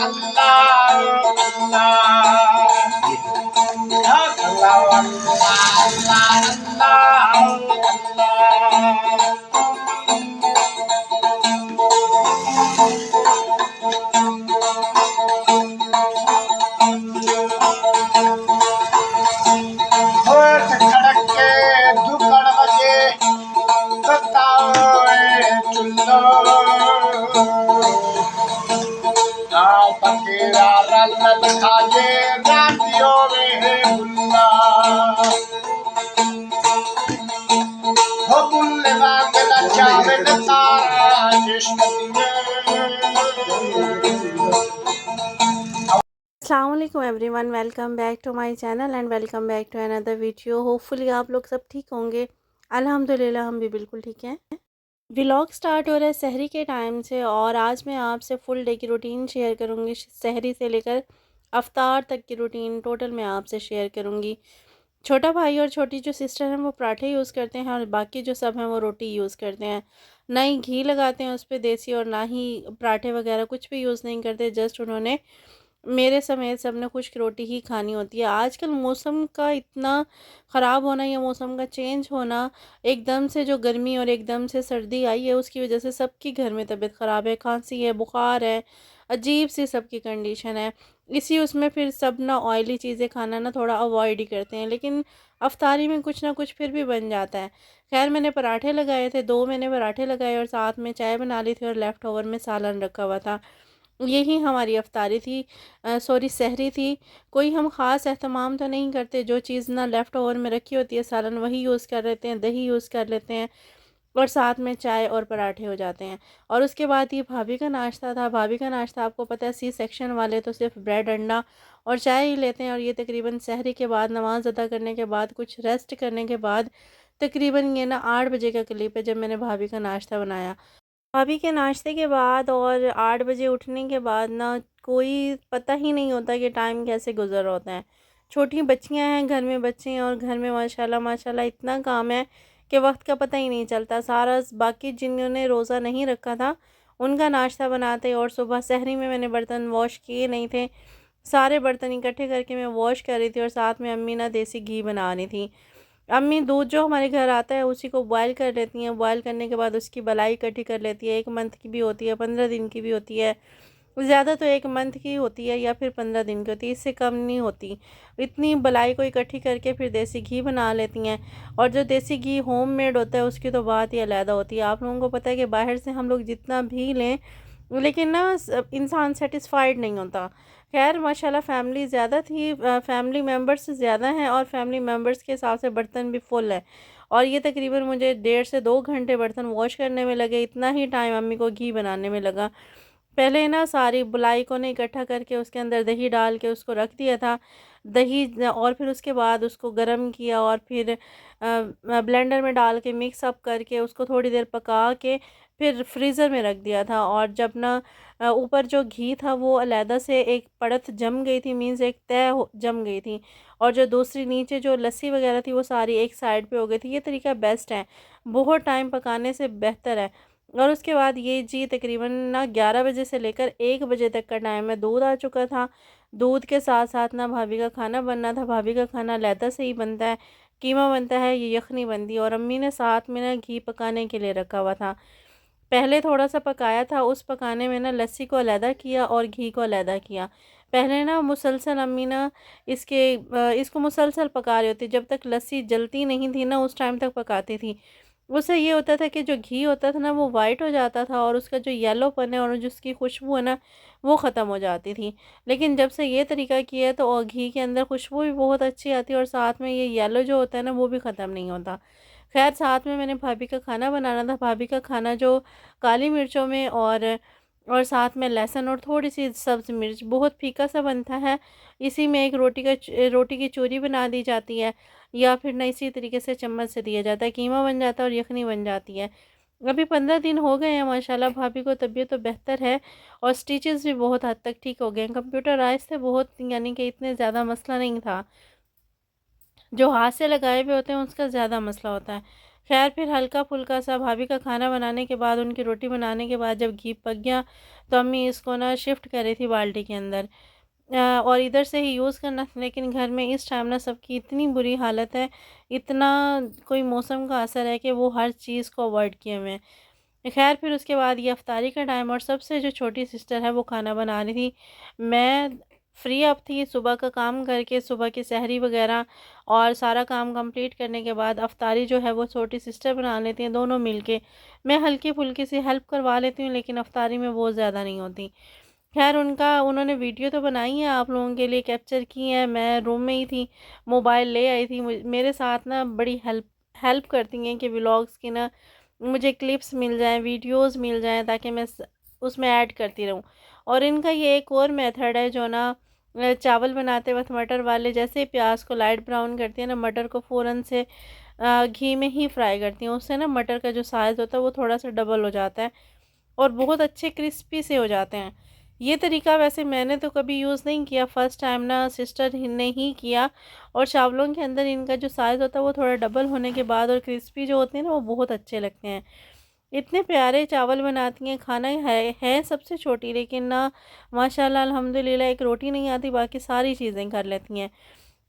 अस्सलामुअलैकुम everyone, welcome back to my channel and welcome back to another video. Hopefully आप लोग सब ठीक होंगे। अल्हम्दुलिल्लाह हम भी बिल्कुल ठीक हैं। व्लॉग स्टार्ट हो रहा है सहरी के टाइम से और आज मैं आपसे फुल डे की रूटीन शेयर करूंगी। सहरी से लेकर अफ्तार तक की रूटीन टोटल मैं आपसे शेयर करूंगी। छोटा भाई और छोटी जो सिस्टर हैं वो पराठे यूज़ करते हैं और बाकी जो सब हैं वो रोटी यूज़ करते हैं। ना ही घी लगाते हैं उस पर देसी और ना ही पराठे वगैरह कुछ भी यूज़ नहीं करते। जस्ट उन्होंने मेरे समेत सबने खुश्क रोटी ही खानी होती है। आजकल मौसम का इतना ख़राब होना या मौसम का चेंज होना, एकदम से जो गर्मी और एकदम से सर्दी आई है उसकी वजह से सबकी घर में तबीयत ख़राब है, खांसी है, बुखार है, अजीब सी सबकी कंडीशन है। इसी उसमें फिर सब ना ऑयली चीज़ें खाना ना थोड़ा अवॉइड ही करते हैं, लेकिन अफ्तारी में कुछ ना कुछ फिर भी बन जाता है। खैर मैंने पराठे लगाए थे, 2 मैंने पराठे लगाए और साथ में चाय बना ली थी और लेफ़्ट ओवर में सालन रखा हुआ था। यही हमारी अफ्तारी थी, सॉरी सहरी थी। कोई हम ख़ास एहतमाम तो नहीं करते, जो चीज़ ना लेफ़्ट ओवर में रखी होती है सालन वही यूज़ कर लेते हैं, दही यूज़ कर लेते हैं और साथ में चाय और पराठे हो जाते हैं। और उसके बाद ये भाभी का नाश्ता था। भाभी का नाश्ता आपको पता है सी सेक्शन वाले तो सिर्फ ब्रेड अंडा और चाय ही लेते हैं। और ये तकरीबन सहरी के बाद नमाज़ अदा करने के बाद कुछ रेस्ट करने के बाद तकरीबन ये ना 8 बजे का करीब है जब मैंने भाभी का नाश्ता बनाया। भाभी के नाश्ते के बाद और 8 बजे उठने के बाद ना कोई पता ही नहीं होता कि टाइम कैसे गुजर होता है। छोटी बच्चियां हैं, घर में बच्चे हैं और घर में माशाल्लाह माशाल्लाह इतना काम है कि वक्त का पता ही नहीं चलता। सारा बाकी जिन्होंने रोज़ा नहीं रखा था उनका नाश्ता बनाते और सुबह सहरी में मैंने बर्तन वॉश किए नहीं थे। सारे बर्तन इकट्ठे करके मैं वॉश कर रही थी और साथ में अम्मी ना देसी घी बना रही थी। अम्मी दूध जो हमारे घर आता है उसी को बॉयल कर लेती हैं। बॉयल करने के बाद उसकी बलाई इकट्ठी कर लेती है। 1 मंथ की भी होती है, 15 दिन की भी होती है। ज़्यादा तो 1 मंथ की होती है या फिर 15 दिन की होती है, इससे कम नहीं होती। इतनी बलाई को इकट्ठी करके फिर देसी घी बना लेती हैं। और जो देसी घी होममेड होता है उसकी तो बात ही अलग होती है। आप लोगों को पता है कि बाहर से हम लोग जितना भी लें लेकिन ना इंसान सेटिस्फाइड नहीं होता। खैर माशाल्लाह फैमिली ज़्यादा थी, फैमिली मेम्बर्स ज़्यादा हैं और फैमिली मेम्बर्स के हिसाब से बर्तन भी फुल है। और ये तकरीबन मुझे 1.5 से 2 घंटे बर्तन वॉश करने में लगे। इतना ही टाइम अम्मी को घी बनाने में लगा। पहले ना सारी बुलाई को ना इकट्ठा करके उसके अंदर दही डाल के उसको रख दिया था। दही और फिर उसके बाद उसको गरम किया और फिर ब्लेंडर में डाल के मिक्स अप करके उसको थोड़ी देर पका के फिर फ्रीज़र में रख दिया था। और जब ना ऊपर जो घी था वो अलहदा से एक परत जम गई थी, मीन्स एक तय जम गई थी। और जो दूसरी नीचे जो लस्सी वगैरह थी वो सारी एक साइड पे हो गई थी। ये तरीका बेस्ट है, बहुत टाइम पकाने से बेहतर है। और उसके बाद ये जी तकरीबन ना 11 बजे से लेकर 1 बजे तक का टाइम है। दूध आ चुका था, दूध के साथ साथ ना भाभी का खाना बनना था। भाभी का खाना अलहदा से ही बनता है, कीमा बनता है, ये यखनी बनती है। और अम्मी ने साथ में ना घी पकाने के लिए रखा हुआ था। पहले थोड़ा सा पकाया था, उस पकाने में ना लस्सी को अलहदा किया और घी को अलहदा किया। पहले ना मुसलसल अम्मी ना इसको मुसलसल पका रही होती, जब तक लस्सी जलती नहीं थी ना उस टाइम तक पकाती थी। उससे ये होता था कि जो घी होता था ना वो वाइट हो जाता था और उसका जो येलोपन है और जो उसकी खुशबू है ना वो ख़त्म हो जाती थी। लेकिन जब से ये तरीका किया है तो और घी के अंदर खुशबू भी बहुत अच्छी आती है और साथ में ये येलो जो होता है ना वो भी ख़त्म नहीं होता। खैर साथ में मैंने भाभी का खाना बनाना था। भाभी का खाना जो काली मिर्चों में और साथ में लहसुन और थोड़ी-सी सब्ज़ मिर्च, बहुत फीका सा बनता है। इसी में एक रोटी की चूरी बना दी जाती है या फिर ना इसी तरीके से चम्मच से दिया जाता है। कीमा बन जाता है और यखनी बन जाती है। अभी 15 दिन हो गए हैं माशाल्लाह, भाभी को तबीयत तो बेहतर है और स्टिचेज़ भी बहुत हद तक ठीक हो गए हैं। कंप्यूटराइज़ थे बहुत, यानी कि इतने ज़्यादा मसला नहीं था। जो हाथ से लगाए हुए होते हैं उसका ज़्यादा मसला होता है। खैर फिर हल्का-फुल्का सा भाभी का खाना बनाने के बाद, उनकी रोटी बनाने के बाद जब घी पक गया, तो अम्मी इसको ना शिफ्ट कर रही थी बाल्टी के अंदर। और इधर से ही यूज़ करना था, लेकिन घर में इस टाइम ना सबकी इतनी बुरी हालत है, इतना कोई मौसम का असर है कि वो हर चीज़ को अवॉइड किए हुए हैं। खैर फिर उसके बाद ये इफ्तारी का टाइम, और सबसे जो छोटी सिस्टर है वो खाना बना रही थी। मैं फ्री अब थी सुबह का काम करके, सुबह की सहरी वग़ैरह और सारा काम कंप्लीट करने के बाद इफ्तारी जो है वो छोटी सिस्टर बना लेती हैं, दोनों मिलके। मैं हल्की-फुल्की सी हेल्प करवा लेती हूँ, लेकिन इफ्तारी में वो ज़्यादा नहीं होती। ख़ैर उन्होंने वीडियो तो बनाई है, आप लोगों के लिए कैप्चर की है। मैं रूम में ही थी, मोबाइल ले आई थी। मेरे साथ ना बड़ी हेल्प हेल्प करती हैं कि व्लॉग्स की ना मुझे क्लिप्स मिल जाएँ, वीडियोज़ मिल जाएँ, ताकि मैं उसमें ऐड करती रहूँ। और इनका ये एक और मेथड है जो ना चावल बनाते वक़्त मटर वाले, जैसे ही प्याज को लाइट ब्राउन करती है ना, मटर को फ़ौरन से घी में ही फ्राई करती हैं। उससे ना मटर का जो साइज़ होता है वो थोड़ा-सा डबल हो जाता है और बहुत अच्छे क्रिस्पी से हो जाते हैं। ये तरीका वैसे मैंने तो कभी यूज़ नहीं किया, फ़र्स्ट टाइम ना सिस्टर ही ने ही किया। और चावलों के अंदर इनका जो साइज़ होता है वो थोड़ा डबल होने के बाद और क्रिस्पी जो होते हैं ना, वो बहुत अच्छे लगते हैं। इतने प्यारे चावल बनाती हैं, खाना है सबसे छोटी, लेकिन ना माशाल्लाह अल्हम्दुलिल्लाह एक रोटी नहीं आती, बाकी सारी चीज़ें कर लेती हैं।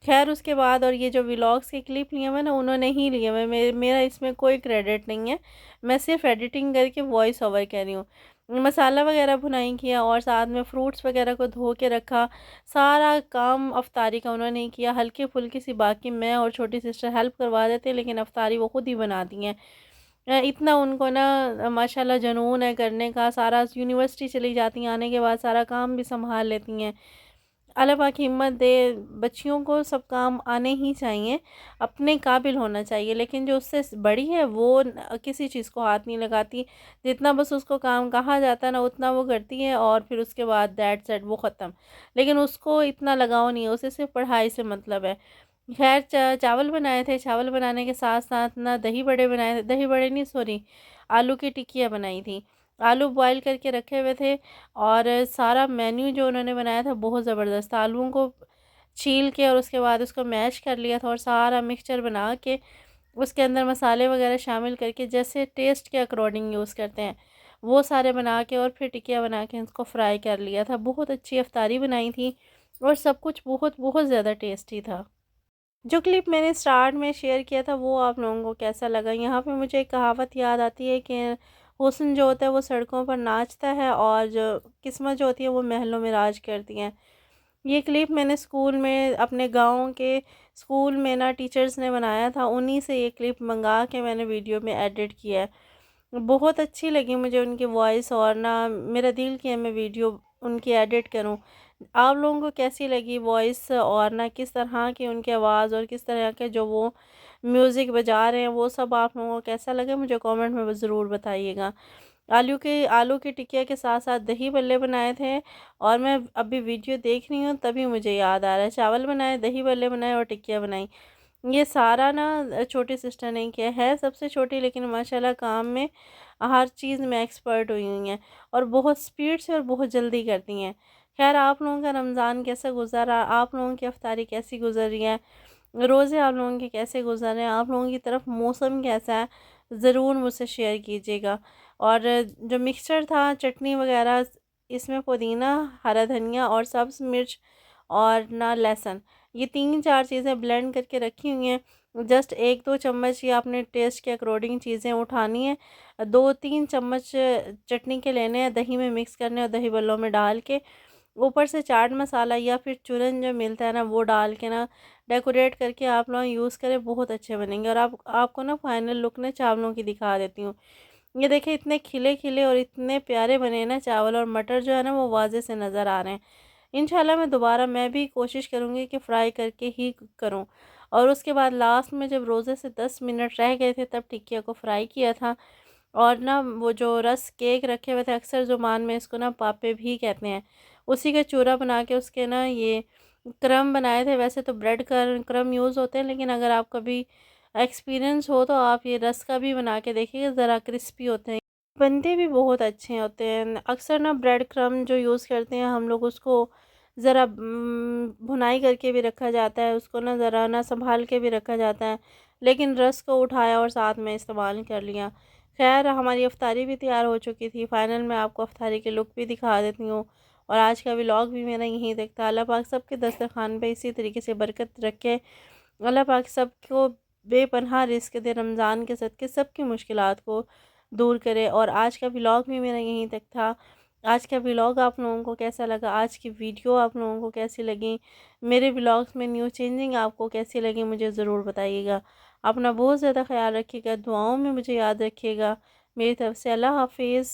ख़ैर उसके बाद, और ये जो व्लॉग्स के क्लिप लिए हुए ना, उन्होंने ही लिए हुए, मेरा इसमें कोई क्रेडिट नहीं है। मैं सिर्फ़ एडिटिंग करके वॉइस ओवर कह रही हूँ। मसाला वग़ैरह भुनाई किया और साथ में फ्रूट्स वग़ैरह को धो के रखा। सारा काम इफ्तारी का उन्होंने ही किया, हल्की-फुल्की सी बाकी मैं और छोटी सिस्टर हेल्प करवा देते हैं, लेकिन इफ्तारी वो खुद ही बनाती हैं। इतना उनको ना माशाल्लाह जुनून है करने का, सारा यूनिवर्सिटी चली जाती हैं, आने के बाद सारा काम भी सँभाल लेती हैं। अल्लाह पाक हिम्मत दे, बच्चियों को सब काम आने ही चाहिए, अपने काबिल होना चाहिए, लेकिन जो उससे बड़ी है वो किसी चीज़ को हाथ नहीं लगाती। जितना बस उसको काम कहा जाता है ना, उतना वो करती है और फिर उसके बाद दैट्स इट, वो ख़त्म। लेकिन उसको इतना लगाव नहीं है, उसे सिर्फ़ पढ़ाई से मतलब है। ख़ैर चावल बनाए थे, चावल बनाने के साथ-साथ ना दही बड़े बनाए थे, दही बड़े नहीं सॉरी, आलू की टिक्कियाँ बनाई थी। आलू बॉयल करके रखे हुए थे और सारा मेन्यू जो उन्होंने बनाया था बहुत ज़बरदस्त था। आलूओं को छील के और उसके बाद उसको मैश कर लिया था और सारा मिक्सचर बना के उसके अंदर मसाले वगैरह शामिल करके, जैसे टेस्ट के अकॉर्डिंग यूज़ करते हैं, वो सारे बना के और फिर टिकिया बना के उसको फ्राई कर लिया था। बहुत अच्छी इफ्तारी बनाई थी और सब कुछ बहुत बहुत ज़्यादा टेस्टी था। जो क्लिप मैंने स्टार्ट में शेयर किया था वो आप लोगों को कैसा लगा? यहाँ पे मुझे एक कहावत याद आती है कि हुस्न जो होता है वो सड़कों पर नाचता है और जो किस्मत जो होती है वो महलों में राज करती हैं। ये क्लिप मैंने स्कूल में, अपने गाँव के स्कूल में ना टीचर्स ने बनाया था, उन्हीं से ये क्लिप मंगा के मैंने वीडियो में एडिट किया है। बहुत अच्छी लगी मुझे उनकी वॉइस और ना मेरा दिल किया मैं वीडियो उनकी एडिट करूं। आप लोगों को कैसी लगी वॉइस और ना किस तरह की उनकी आवाज़ और किस तरह के जो वो म्यूज़िक बजा रहे हैं, वो सब आप लोगों को कैसा लगा मुझे कमेंट में ज़रूर बताइएगा। आलू की टिकिया के साथ साथ दही बल्ले बनाए थे और मैं अभी वीडियो देख रही हूँ तभी मुझे याद आ रहा है, चावल बनाए, दही बल्ले बनाए और टिकिया बनाई। ये सारा ना छोटी सिस्टर ने किया है, सबसे छोटी, लेकिन माशाल्लाह काम में हर चीज़ में एक्सपर्ट हुई हुई हैं और बहुत स्पीड से और बहुत जल्दी करती हैं। खैर आप लोगों का रमज़ान कैसा गुज़रा? आप लोगों की इफ्तारी कैसी गुज़र रही है? रोज़े आप लोगों के कैसे गुज़र रहे हैं? आप लोगों की तरफ मौसम कैसा है? ज़रूर मुझसे शेयर कीजिएगा। और जो मिक्सचर था, चटनी वग़ैरह, इसमें पुदीना, हरा धनिया और सब्ज़ मिर्च और ना लहसुन, ये 3-4 चीज़ें ब्लेंड करके रखी हुई हैं। जस्ट 1-2 चम्मच ये आपने टेस्ट के अकॉर्डिंग चीज़ें उठानी है। 2-3 चम्मच चटनी के लेने हैं, दही में मिक्स करने और दही बल्लों में डाल के ऊपर से चाट मसाला या फिर चूरन जो मिलता है ना, वो डाल के ना डेकोरेट करके आप लोग यूज़ करें, बहुत अच्छे बनेंगे। और आपको ना फाइनल लुक ना चावलों की दिखा देती हूँ। ये देखिए इतने खिले-खिले और इतने प्यारे बने ना चावल, और मटर जो है ना वो वाज़े से नज़र आ रहे हैं। इंशाल्लाह मैं भी कोशिश करूँगी कि फ्राई करके ही करूँ। और उसके बाद लास्ट में जब रोज़े से 10 मिनट रह गए थे तब टिक्किया को फ्राई किया था। और ना वो जो रस केक रखे हुए थे, अक्सर ज़ुबान में इसको ना पापे भी कहते हैं, उसी का चूरा बना के उसके ना ये क्रम बनाए थे। वैसे तो ब्रेड का क्रम यूज़ होते हैं, लेकिन अगर आप कभी एक्सपीरियंस हो तो आप ये रस का भी बना के देखिएगा, ज़रा क्रिस्पी होते हैं, बनते भी बहुत अच्छे होते हैं। अक्सर ना ब्रेड क्रम्ब जो यूज़ करते हैं हम लोग, उसको ज़रा भुनाई करके भी रखा जाता है, उसको ना ज़रा ना संभाल के भी रखा जाता है। लेकिन रस को उठाया और साथ में इस्तेमाल कर लिया। खैर हमारी अफ्तारी भी तैयार हो चुकी थी। फ़ाइनल मैं आपको अफ्तारी के लुक भी दिखा देती हूँ और आज का व्लॉग भी मेरा यहीं तक था। अल्लाह पाक सबके दस्तरखान पे इसी तरीके से बरकत रखे। अल्लाह पाक सबको बेपनाह रिज़्क़ दे, रमज़ान के सदक़े सबकी मुश्किलात को दूर करे। और आज का व्लॉग भी मेरा यहीं तक था। आज का व्लॉग आप लोगों को कैसा लगा, आज की वीडियो आप लोगों को कैसी लगी, मेरे व्लॉग्स में न्यू चेंजिंग आपको कैसी लगी, मुझे ज़रूर बताइएगा। अपना बहुत ज़्यादा ख्याल रखिएगा, दुआओं में मुझे याद रखिएगा। मेरी तरफ़ से अल्लाह हाफ़िज़।